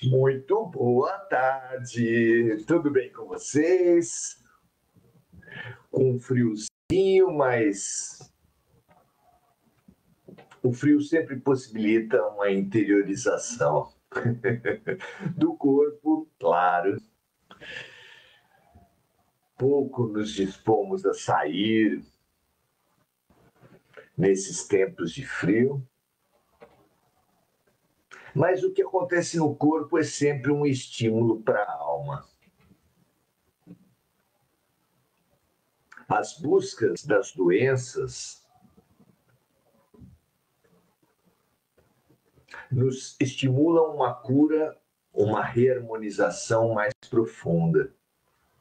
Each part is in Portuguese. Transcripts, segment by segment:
Muito boa tarde, tudo bem com vocês? Com um friozinho, mas o frio sempre possibilita uma interiorização do corpo, claro. Pouco nos dispomos a sair nesses tempos de frio. Mas o que acontece no corpo é sempre um estímulo para a alma. As buscas das doenças nos estimulam uma cura, uma reharmonização mais profunda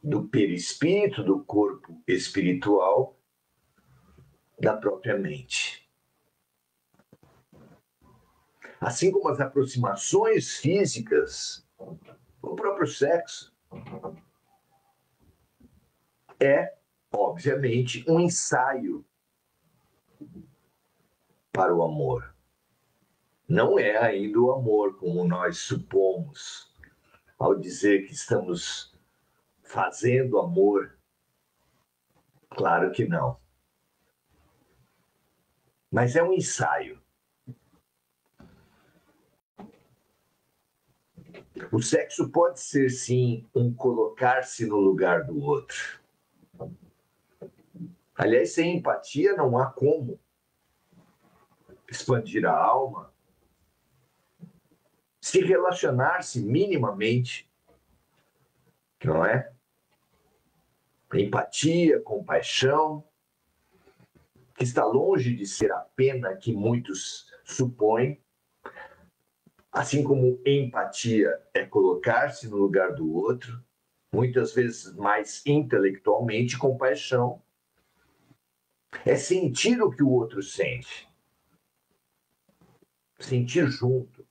do perispírito, do corpo espiritual, da própria mente. Assim como as aproximações físicas, o próprio sexo é, obviamente, um ensaio para o amor. Não é ainda o amor como nós supomos ao dizer que estamos fazendo amor. Claro que não. Mas é um ensaio. O sexo pode ser, sim, um colocar-se no lugar do outro. Aliás, sem empatia não há como expandir a alma, se relacionar-se minimamente, não é? Empatia, compaixão, que está longe de ser a pena que muitos supõem, assim como empatia é colocar-se no lugar do outro, muitas vezes mais intelectualmente, compaixão é sentir o que o outro sente, sentir junto.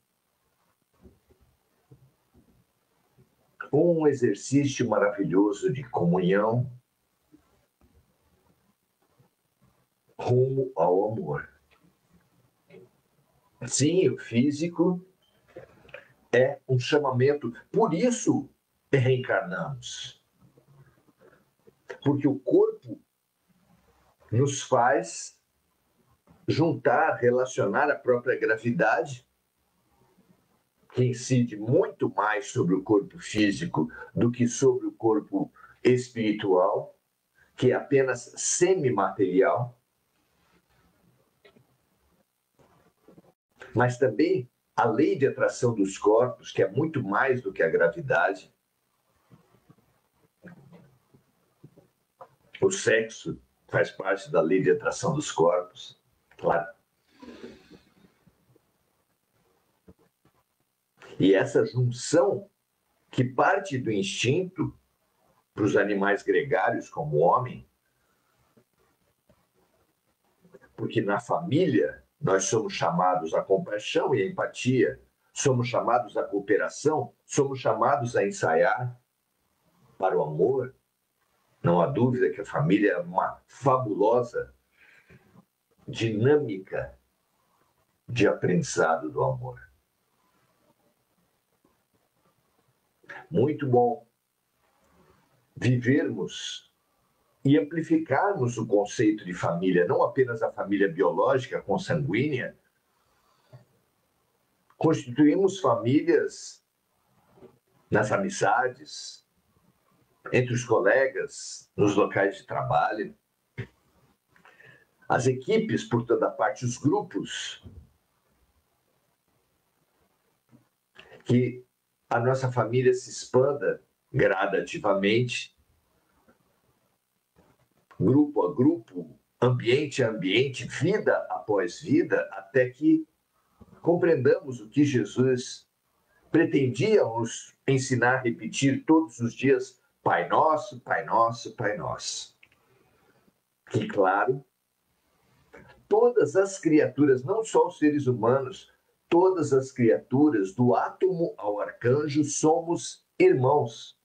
Um exercício maravilhoso de comunhão rumo ao amor. Sim, o físico é um chamamento, por isso reencarnamos. Porque o corpo nos faz juntar, relacionar a própria gravidade, que incide muito mais sobre o corpo físico do que sobre o corpo espiritual, que é apenas semimaterial. Mas também a lei de atração dos corpos, que é muito mais do que a gravidade. O sexo faz parte da lei de atração dos corpos, claro. E essa junção que parte do instinto para os animais gregários como o homem, porque na família nós somos chamados à compaixão e à empatia, somos chamados à cooperação, somos chamados a ensaiar para o amor. Não há dúvida que a família é uma fabulosa dinâmica de aprendizado do amor. Muito bom vivermos e amplificarmos o conceito de família, não apenas a família biológica, consanguínea. Constituímos famílias nas amizades, entre os colegas, nos locais de trabalho. As equipes, por toda parte, os grupos, que a nossa família se expanda gradativamente, grupo a grupo, ambiente a ambiente, vida após vida, até que compreendamos o que Jesus pretendia nos ensinar a repetir todos os dias: Pai Nosso, Pai Nosso, Pai Nosso. Que, claro, todas as criaturas, não só os seres humanos, todas as criaturas, do átomo ao arcanjo, somos irmãos.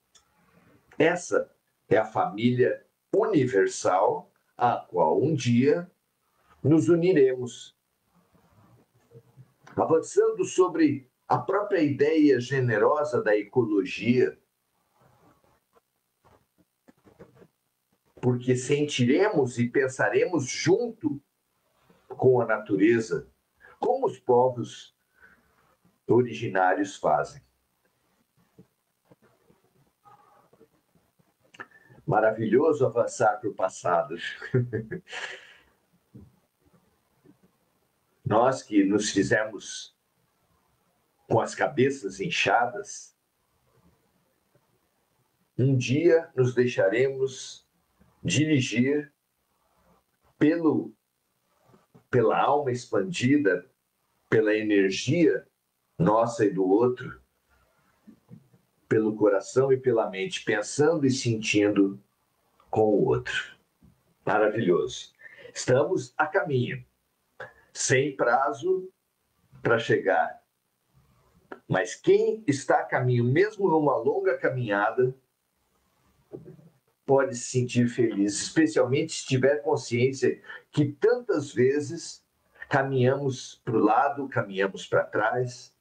Essa é a família universal a qual um dia nos uniremos. Avançando sobre a própria ideia generosa da ecologia, porque sentiremos e pensaremos junto com a natureza, como os povos originários fazem. Maravilhoso avançar para o passado. Nós que nos fizemos com as cabeças inchadas, um dia nos deixaremos dirigir pela alma expandida, pela energia nossa e do outro, pelo coração e pela mente, pensando e sentindo com o outro. Maravilhoso. Estamos a caminho, sem prazo para chegar. Mas quem está a caminho, mesmo numa longa caminhada, pode se sentir feliz, especialmente se tiver consciência que tantas vezes caminhamos para o lado, caminhamos para trás.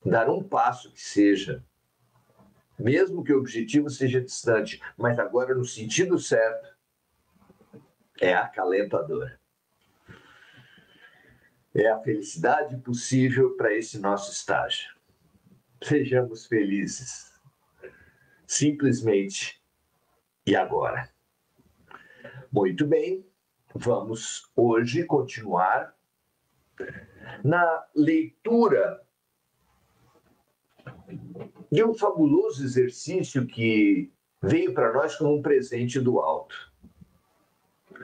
Dar um passo que seja, mesmo que o objetivo seja distante, mas agora no sentido certo, é acalentador. É a felicidade possível para esse nosso estágio. Sejamos felizes, simplesmente e agora. Muito bem, vamos hoje continuar na leitura de um fabuloso exercício que veio para nós como um presente do alto.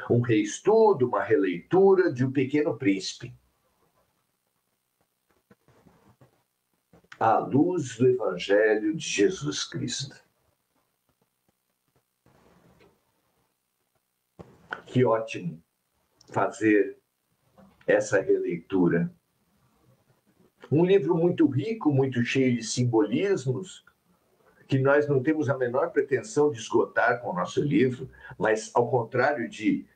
Um reestudo, uma releitura de O Pequeno Príncipe. À luz do Evangelho de Jesus Cristo. Que ótimo fazer essa releitura. Um livro muito rico, muito cheio de simbolismos, que nós não temos a menor pretensão de esgotar com o nosso livro, mas ao contrário de,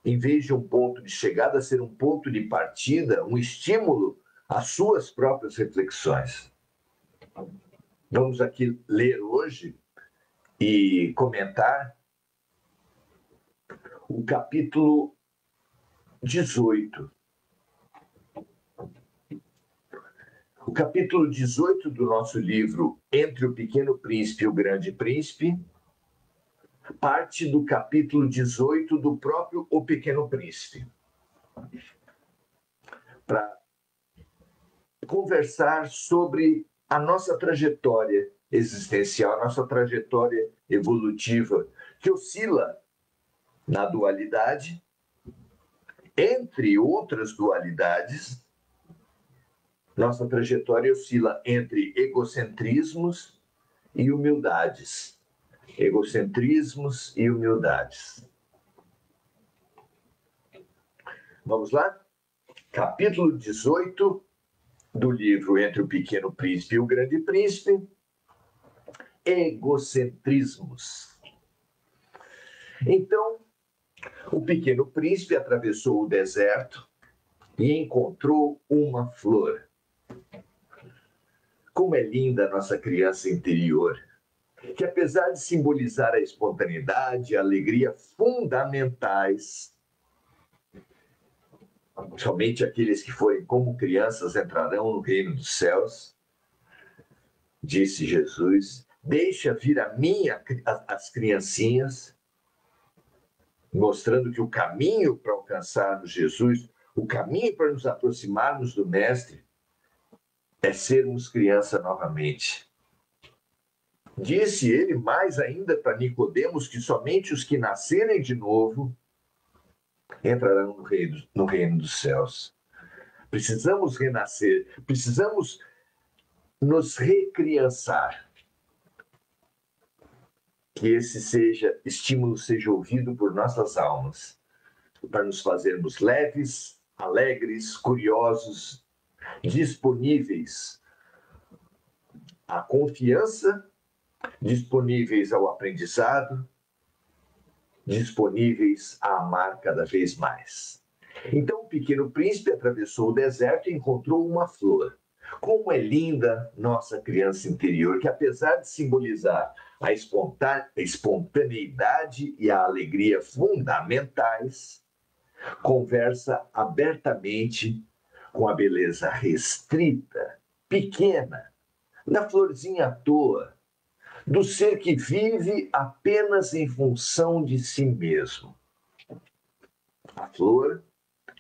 em vez de um ponto de chegada, ser um ponto de partida, um estímulo às suas próprias reflexões. Vamos aqui ler hoje e comentar o capítulo 18. O capítulo 18 do nosso livro Entre o Pequeno Príncipe e o Grande Príncipe parte do capítulo 18 do próprio O Pequeno Príncipe, para conversar sobre a nossa trajetória existencial, a nossa trajetória evolutiva, que oscila na dualidade, entre outras dualidades. Nossa trajetória oscila entre egocentrismos e humildades. Egocentrismos e humildades. Vamos lá? Capítulo 18 do livro Entre o Pequeno Príncipe e o Grande Príncipe. Egocentrismos. Então, o Pequeno Príncipe atravessou o deserto e encontrou uma flor. Como é linda a nossa criança interior, que apesar de simbolizar a espontaneidade e a alegria fundamentais, somente aqueles que forem como crianças entrarão no reino dos céus, disse Jesus, deixa vir a mim as criancinhas, mostrando que o caminho para alcançarmos Jesus, o caminho para nos aproximarmos do Mestre, é sermos criança novamente. Disse ele mais ainda para Nicodemos que somente os que nascerem de novo entrarão no reino dos céus. Precisamos renascer, precisamos nos recriançar. Que esse estímulo seja ouvido por nossas almas, para nos fazermos leves, alegres, curiosos, disponíveis à confiança, disponíveis ao aprendizado, disponíveis a amar cada vez mais. Então o Pequeno Príncipe atravessou o deserto e encontrou uma flor. Como é linda nossa criança interior, que apesar de simbolizar a espontaneidade e a alegria fundamentais, conversa abertamente com a beleza restrita, pequena, da florzinha à toa, do ser que vive apenas em função de si mesmo. A flor,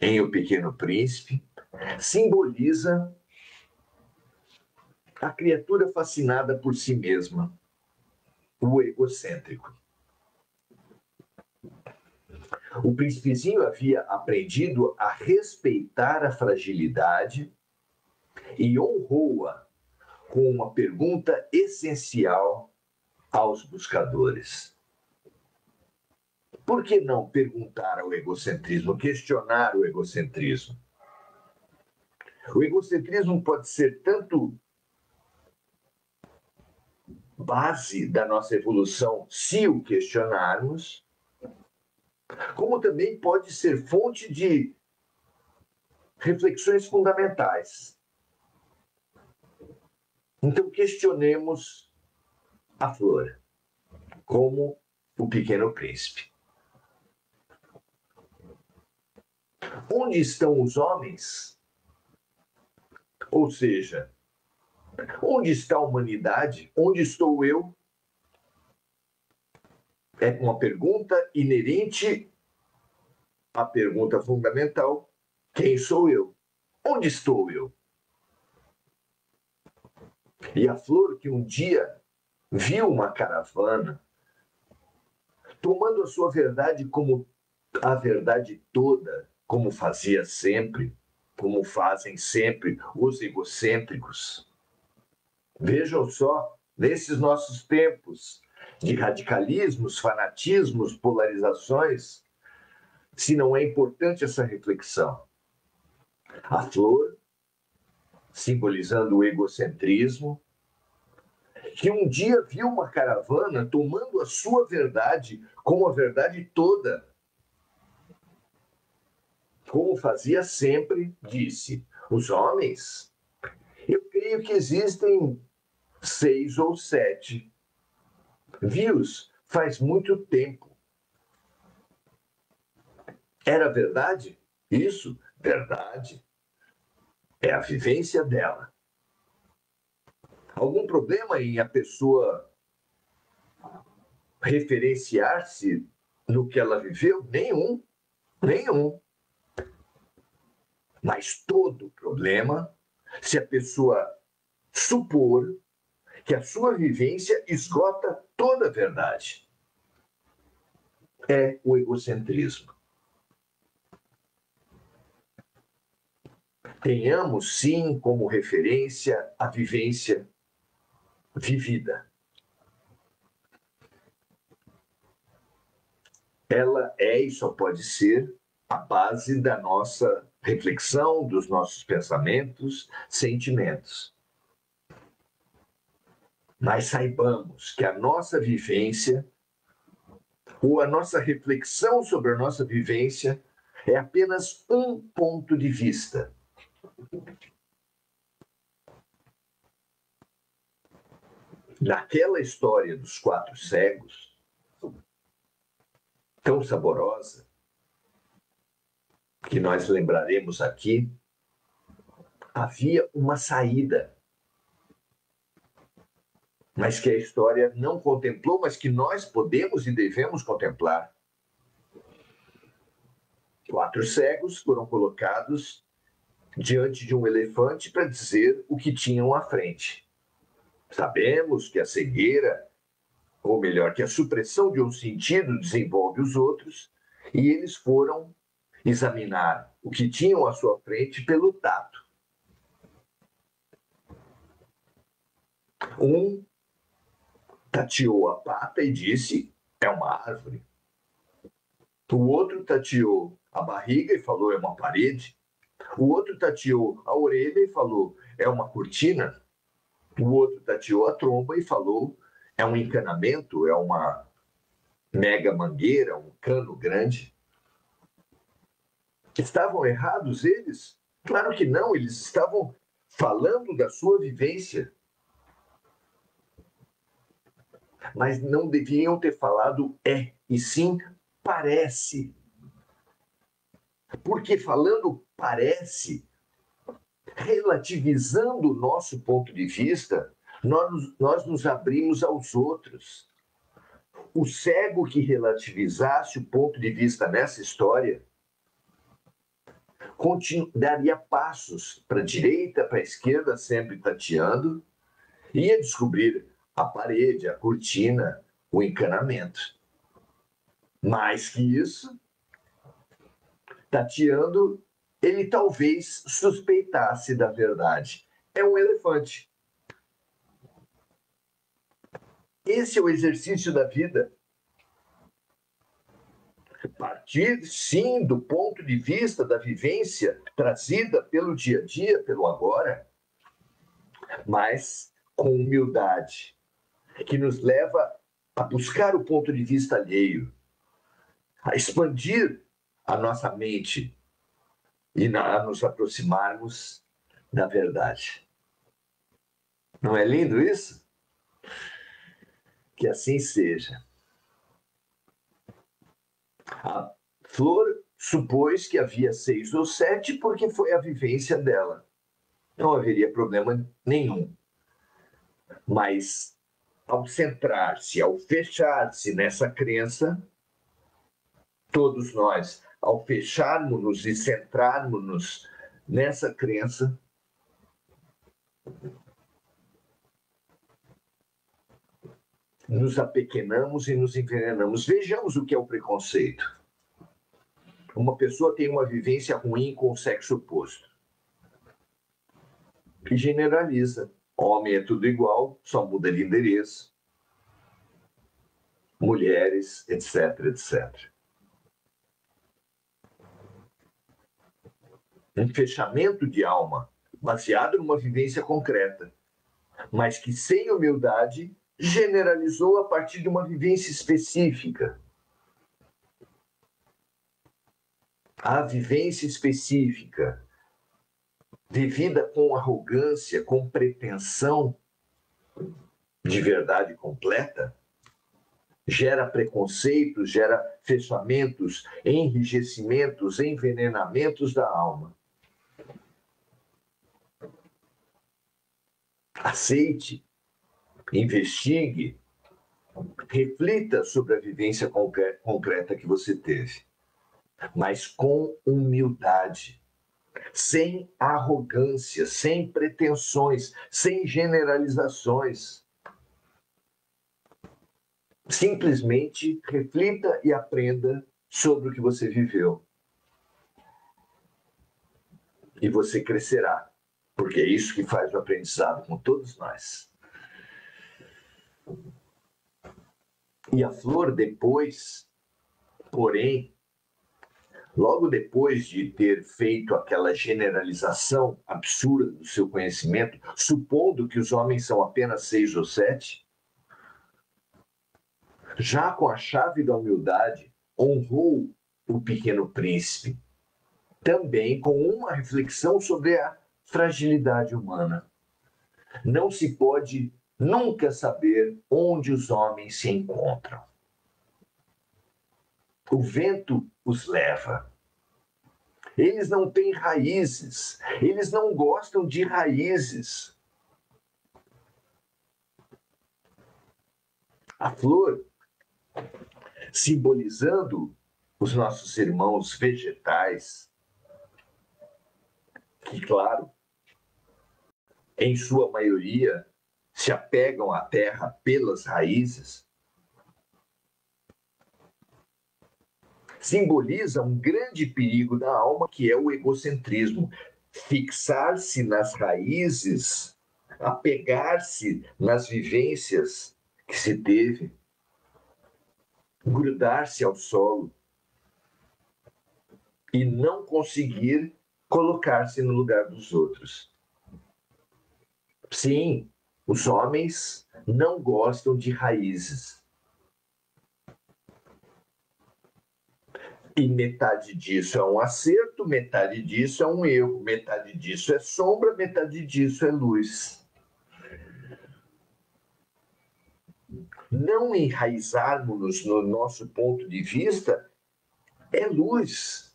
em O Pequeno Príncipe, simboliza a criatura fascinada por si mesma, o egocêntrico. O príncipezinho havia aprendido a respeitar a fragilidade e honrou-a com uma pergunta essencial aos buscadores. Por que não perguntar ao egocentrismo, questionar o egocentrismo? O egocentrismo pode ser tanto base da nossa evolução, se o questionarmos, como também pode ser fonte de reflexões fundamentais. Então, questionemos a flor, como o Pequeno Príncipe. Onde estão os homens? Ou seja, onde está a humanidade? Onde estou eu? É uma pergunta inerente à pergunta fundamental: quem sou eu? Onde estou eu? E a flor que um dia viu uma caravana, tomando a sua verdade como a verdade toda, como fazia sempre, como fazem sempre os egocêntricos. Vejam só, nesses nossos tempos de radicalismos, fanatismos, polarizações, se não é importante essa reflexão. A flor, simbolizando o egocentrismo, que um dia viu uma caravana tomando a sua verdade como a verdade toda, como fazia sempre, disse: os homens, eu creio que existem 6 ou 7. Vi-os faz muito tempo. Era verdade? Isso, verdade. É a vivência dela. Algum problema em a pessoa referenciar-se no que ela viveu? Nenhum. Nenhum. Mas todo problema se a pessoa supor que a sua vivência esgota toda a verdade. É o egocentrismo. Tenhamos, sim, como referência a vivência vivida. Ela é e só pode ser a base da nossa reflexão, dos nossos pensamentos, sentimentos. Mas saibamos que a nossa vivência, ou a nossa reflexão sobre a nossa vivência, é apenas um ponto de vista. Naquela história dos 4 cegos, tão saborosa, que nós lembraremos aqui, havia uma saída, mas que a história não contemplou, mas que nós podemos e devemos contemplar. 4 cegos foram colocados diante de um elefante para dizer o que tinham à frente. Sabemos que a cegueira, ou melhor, que a supressão de um sentido desenvolve os outros, e eles foram examinar o que tinham à sua frente pelo tato. Um tateou a pata e disse: é uma árvore. O outro tateou a barriga e falou: é uma parede. O outro tateou a orelha e falou: é uma cortina. O outro tateou a tromba e falou: é um encanamento, é uma mega mangueira, um cano grande. Estavam errados eles? Claro que não, eles estavam falando da sua vivência, mas não deviam ter falado e sim parece. Porque falando parece, relativizando o nosso ponto de vista, nós nos abrimos aos outros. O cego que relativizasse o ponto de vista nessa história daria passos para a direita, para a esquerda, sempre tateando, e ia descobrir a parede, a cortina, o encanamento. Mais que isso, tateando, ele talvez suspeitasse da verdade. É um elefante. Esse é o exercício da vida. Partir, sim, do ponto de vista da vivência trazida pelo dia a dia, pelo agora, mas com humildade, que nos leva a buscar o ponto de vista alheio, a expandir a nossa mente e a nos aproximarmos da verdade. Não é lindo isso? Que assim seja. A Flor supôs que havia 6 ou 7 porque foi a vivência dela. Não haveria problema nenhum. Mas ao centrar-se, ao fechar-se nessa crença, todos nós, ao fecharmos-nos e centrarmos-nos nessa crença, nos apequenamos e nos envenenamos. Vejamos o que é o preconceito. Uma pessoa tem uma vivência ruim com o sexo oposto. E generaliza. Homem é tudo igual, só muda de endereço. Mulheres, etc, etc. Um fechamento de alma, baseado numa vivência concreta, mas que sem humildade generalizou a partir de uma vivência específica. A vivência específica, vivida com arrogância, com pretensão de verdade completa, gera preconceitos, gera fechamentos, enrijecimentos, envenenamentos da alma. Aceite, investigue, reflita sobre a vivência concreta que você teve, mas com humildade, sem arrogância, sem pretensões, sem generalizações. Simplesmente reflita e aprenda sobre o que você viveu. E você crescerá, porque é isso que faz o aprendizado com todos nós. E a Flor depois, porém, logo depois de ter feito aquela generalização absurda do seu conhecimento, supondo que os homens são apenas 6 ou 7, já com a chave da humildade, honrou o pequeno príncipe, também com uma reflexão sobre a fragilidade humana. Não se pode nunca saber onde os homens se encontram. O vento os leva. Eles não têm raízes, eles não gostam de raízes. A flor, simbolizando os nossos irmãos vegetais, que, claro, em sua maioria, se apegam à terra pelas raízes, simboliza um grande perigo da alma, que é o egocentrismo. Fixar-se nas raízes, apegar-se nas vivências que se teve, grudar-se ao solo e não conseguir colocar-se no lugar dos outros. Sim, os homens não gostam de raízes. E metade disso é um acerto, metade disso é um erro, metade disso é sombra, metade disso é luz. Não enraizarmos no nosso ponto de vista é luz.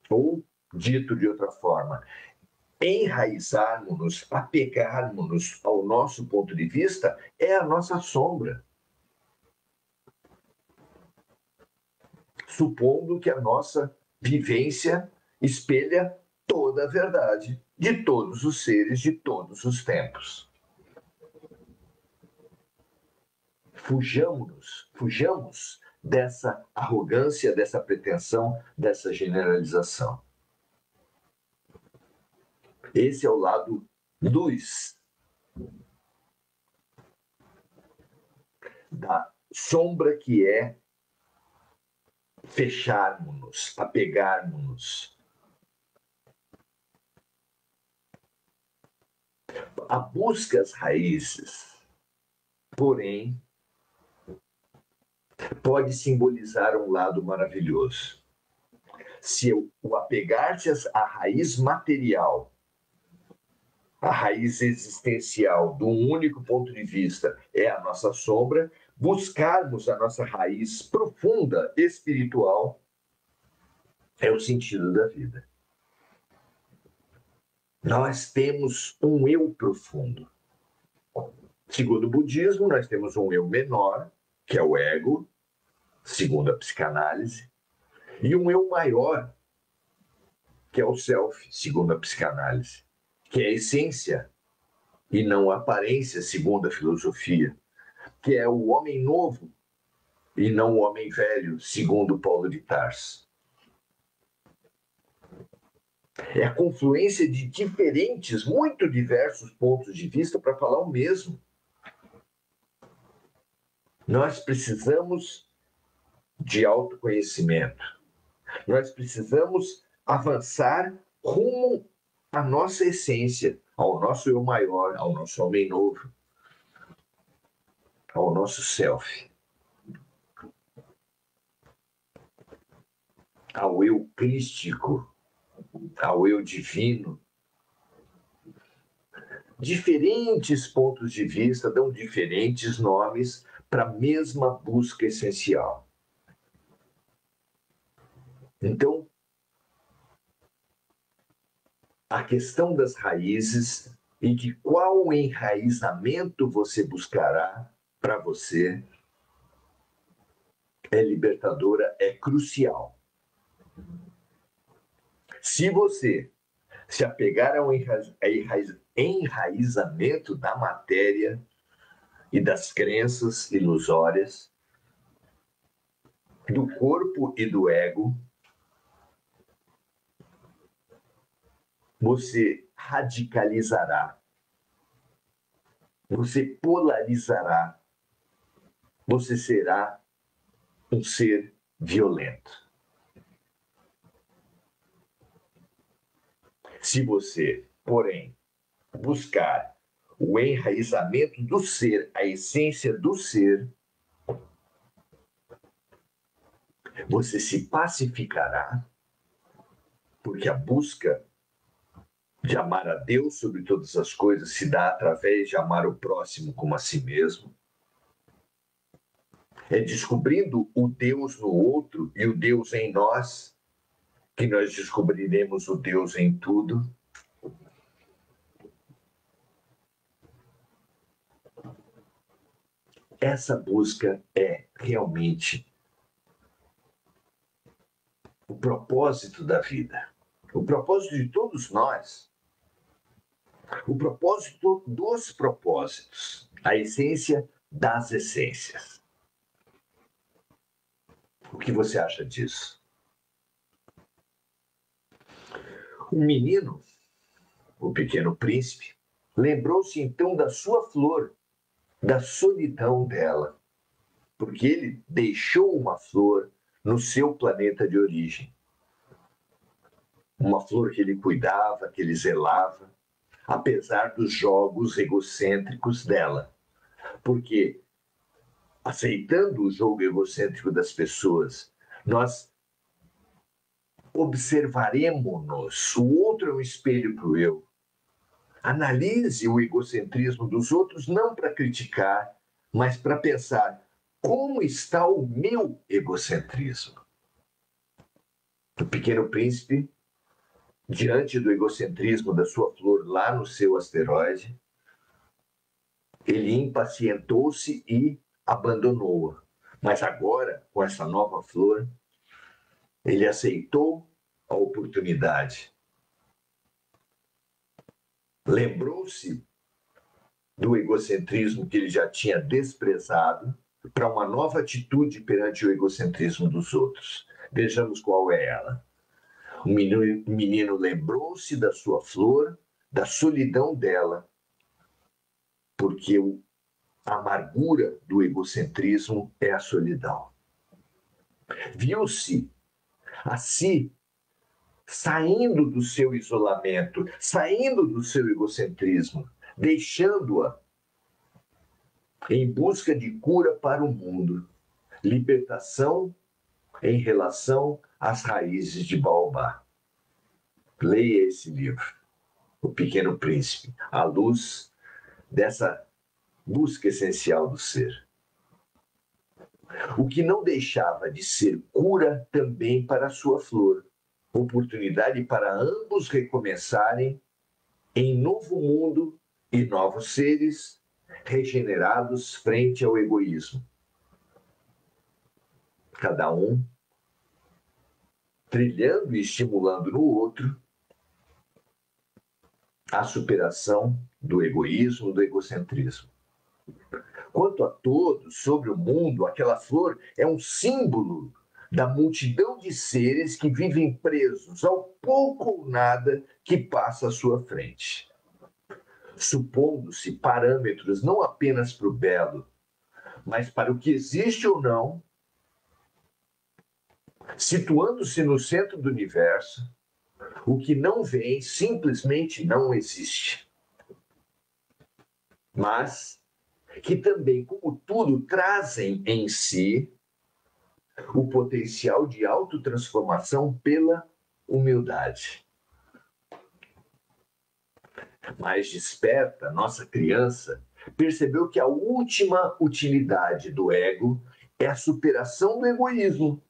Ou, dito de outra forma, enraizarmos-nos, apegarmos-nos ao nosso ponto de vista é a nossa sombra. Supondo que a nossa vivência espelha toda a verdade de todos os seres de todos os tempos. Fujamos dessa arrogância, dessa pretensão, dessa generalização. Esse é o lado luz da sombra, que é fecharmos-nos, apegarmos-nos. A busca às raízes, porém, pode simbolizar um lado maravilhoso. Se o apegar-te à raiz material, a raiz existencial de um único ponto de vista é a nossa sombra, buscarmos a nossa raiz profunda, espiritual, é o sentido da vida. Nós temos um eu profundo. Segundo o budismo, nós temos um eu menor, que é o ego, segundo a psicanálise, e um eu maior, que é o self, segundo a psicanálise, que é a essência e não a aparência, segundo a filosofia, que é o homem novo e não o homem velho, segundo Paulo de Tarso. É a confluência de diferentes, muito diversos pontos de vista para falar o mesmo. Nós precisamos de autoconhecimento. Nós precisamos avançar rumo à nossa essência, ao nosso eu maior, ao nosso homem novo, ao nosso self, ao eu crístico, ao eu divino. Diferentes pontos de vista dão diferentes nomes para a mesma busca essencial. Então, a questão das raízes e de qual enraizamento você buscará para você é libertadora, é crucial. Se você se apegar ao enraizamento da matéria e das crenças ilusórias, do corpo e do ego, você radicalizará, você polarizará, você será um ser violento. Se você, porém, buscar o enraizamento do ser, a essência do ser, você se pacificará, porque a busca de amar a Deus sobre todas as coisas se dá através de amar o próximo como a si mesmo. É descobrindo o Deus no outro e o Deus em nós que nós descobriremos o Deus em tudo. Essa busca é realmente o propósito da vida, o propósito de todos nós, o propósito dos propósitos, a essência das essências. O que você acha disso? O menino, o pequeno príncipe, lembrou-se então da sua flor, da solidão dela, porque ele deixou uma flor no seu planeta de origem. Uma flor que ele cuidava, que ele zelava, apesar dos jogos egocêntricos dela. Porque aceitando o jogo egocêntrico das pessoas, nós observaremos-nos. O outro é um espelho para o eu. Analise o egocentrismo dos outros não para criticar, mas para pensar como está o meu egocentrismo. O Pequeno Príncipe, diante do egocentrismo da sua flor lá no seu asteroide, ele impacientou-se e abandonou-a. Mas agora, com essa nova flor, ele aceitou a oportunidade. Lembrou-se do egocentrismo que ele já tinha desprezado para uma nova atitude perante o egocentrismo dos outros. Vejamos qual é ela. O menino lembrou-se da sua flor, da solidão dela, porque a amargura do egocentrismo é a solidão. Viu-se a si saindo do seu isolamento, saindo do seu egocentrismo, deixando-a em busca de cura para o mundo, libertação em relação às raízes de Baobá. Leia esse livro, O Pequeno Príncipe, à luz dessa busca essencial do ser. O que não deixava de ser cura também para a sua flor, oportunidade para ambos recomeçarem em novo mundo e novos seres regenerados frente ao egoísmo. Cada um trilhando e estimulando no outro a superação do egoísmo, do egocentrismo. Quanto a todos, sobre o mundo, aquela flor é um símbolo da multidão de seres que vivem presos ao pouco ou nada que passa à sua frente. Supondo-se parâmetros não apenas para o belo, mas para o que existe ou não, situando-se no centro do universo, o que não vem simplesmente não existe. Mas que também, como tudo, trazem em si o potencial de autotransformação pela humildade. Mais desperta, nossa criança percebeu que a última utilidade do ego é a superação do egoísmo.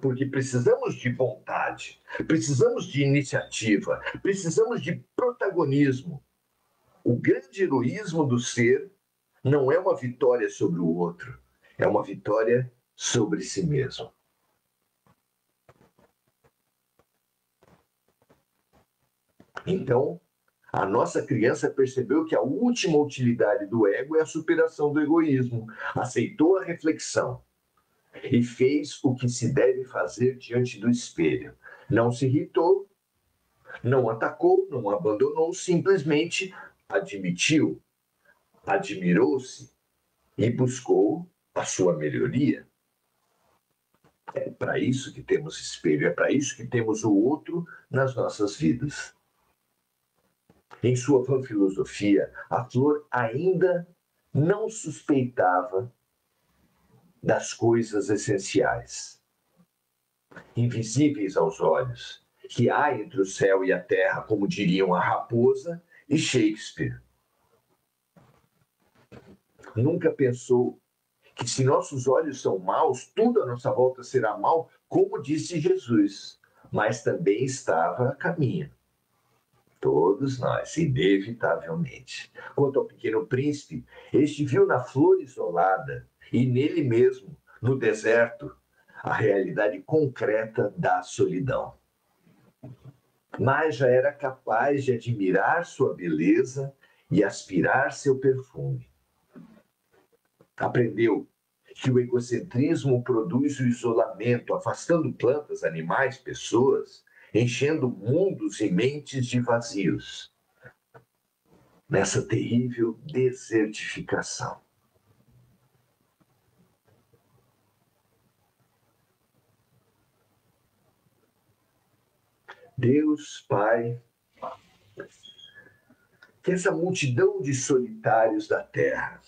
Porque precisamos de vontade, precisamos de iniciativa, precisamos de protagonismo. O grande heroísmo do ser não é uma vitória sobre o outro, é uma vitória sobre si mesmo. Então, a nossa criança percebeu que a última utilidade do ego é a superação do egoísmo, aceitou a reflexão e fez o que se deve fazer diante do espelho. Não se irritou, não atacou, não abandonou, simplesmente admitiu, admirou-se e buscou a sua melhoria. É para isso que temos espelho, é para isso que temos o outro nas nossas vidas. Em sua filosofia, a flor ainda não suspeitava das coisas essenciais, invisíveis aos olhos, que há entre o céu e a terra, como diriam a raposa e Shakespeare. Nunca pensou que se nossos olhos são maus, tudo à nossa volta será mal, como disse Jesus, mas também estava a caminho. Todos nós, inevitavelmente. Quanto ao Pequeno Príncipe, este viu na flor isolada e nele mesmo, no deserto, a realidade concreta da solidão. Mas já era capaz de admirar sua beleza e aspirar seu perfume. Aprendeu que o egocentrismo produz o isolamento, afastando plantas, animais, pessoas, enchendo mundos e mentes de vazios. Nessa terrível desertificação. Deus, Pai, que essa multidão de solitários da terra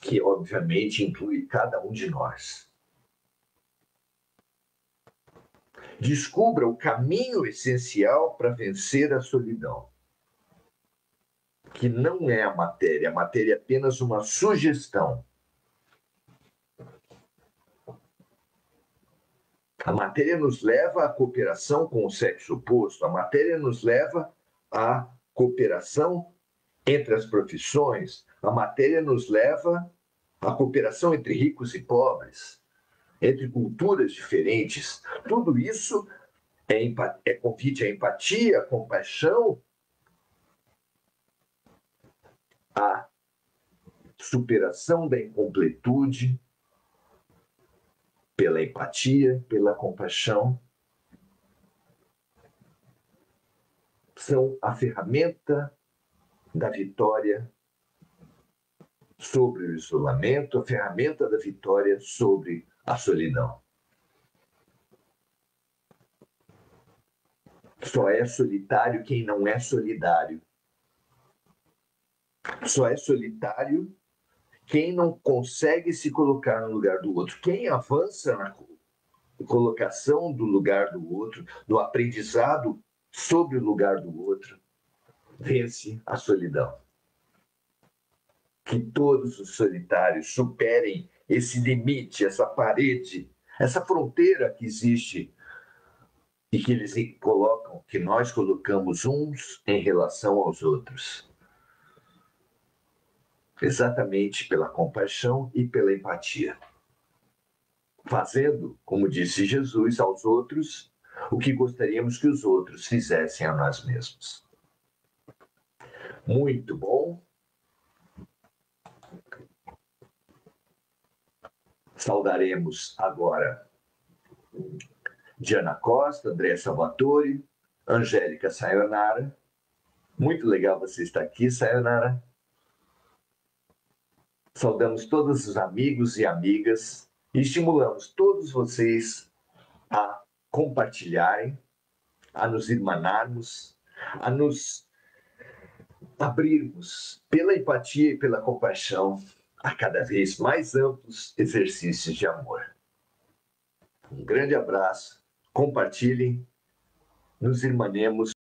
que obviamente inclui cada um de nós. Descubra o caminho essencial para vencer a solidão, que não é a matéria é apenas uma sugestão. A matéria nos leva à cooperação com o sexo oposto, a matéria nos leva à cooperação entre as profissões, a matéria nos leva à cooperação entre ricos e pobres, entre culturas diferentes. Tudo isso é convite à empatia, à compaixão, à superação da incompletude, pela empatia, pela compaixão, são a ferramenta da vitória sobre o isolamento, a ferramenta da vitória sobre a solidão. Só é solitário quem não é solidário. Só é solitário quem não consegue se colocar no lugar do outro. Quem avança na colocação do lugar do outro, no aprendizado sobre o lugar do outro, vence a solidão. Que todos os solitários superem esse limite, essa parede, essa fronteira que existe e que eles colocam, que nós colocamos uns em relação aos outros. Exatamente pela compaixão e pela empatia. Fazendo, como disse Jesus aos outros, o que gostaríamos que os outros fizessem a nós mesmos. Muito bom. Saudaremos agora Diana Costa, André Salvatore, Angélica Sayonara. Muito legal você estar aqui, Sayonara. Saudamos todos os amigos e amigas e estimulamos todos vocês a compartilharem, a nos irmanarmos, a nos abrirmos pela empatia e pela compaixão a cada vez mais amplos exercícios de amor. Um grande abraço, compartilhem, nos irmanemos.